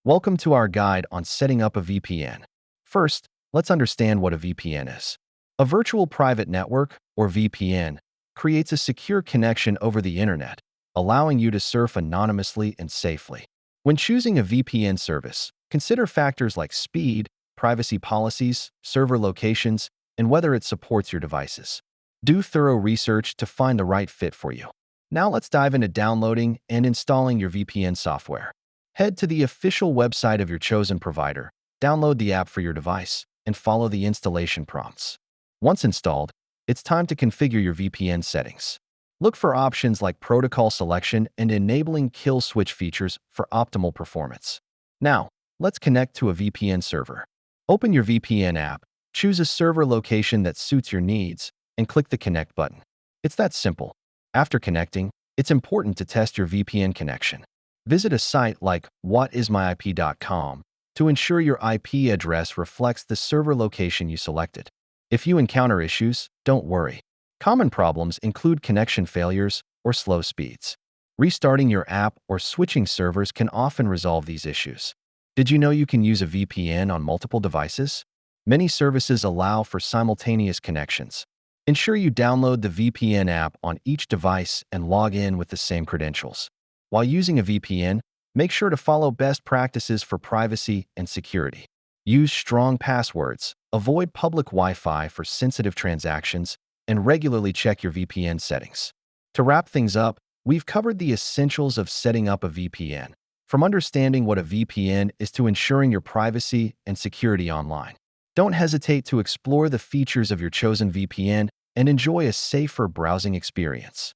Welcome to our guide on setting up a VPN. First, let's understand what a VPN is. A virtual private network, or VPN, creates a secure connection over the internet, allowing you to surf anonymously and safely. When choosing a VPN service, consider factors like speed, privacy policies, server locations, and whether it supports your devices. Do thorough research to find the right fit for you. Now let's dive into downloading and installing your VPN software. Head to the official website of your chosen provider, download the app for your device, and follow the installation prompts. Once installed, it's time to configure your VPN settings. Look for options like protocol selection and enabling kill switch features for optimal performance. Now, let's connect to a VPN server. Open your VPN app, choose a server location that suits your needs, and click the Connect button. It's that simple. After connecting, it's important to test your VPN connection. Visit a site like whatismyip.com to ensure your IP address reflects the server location you selected. If you encounter issues, don't worry. Common problems include connection failures or slow speeds. Restarting your app or switching servers can often resolve these issues. Did you know you can use a VPN on multiple devices? Many services allow for simultaneous connections. Ensure you download the VPN app on each device and log in with the same credentials. While using a VPN, make sure to follow best practices for privacy and security. Use strong passwords, avoid public Wi-Fi for sensitive transactions, and regularly check your VPN settings. To wrap things up, we've covered the essentials of setting up a VPN, from understanding what a VPN is to ensuring your privacy and security online. Don't hesitate to explore the features of your chosen VPN and enjoy a safer browsing experience.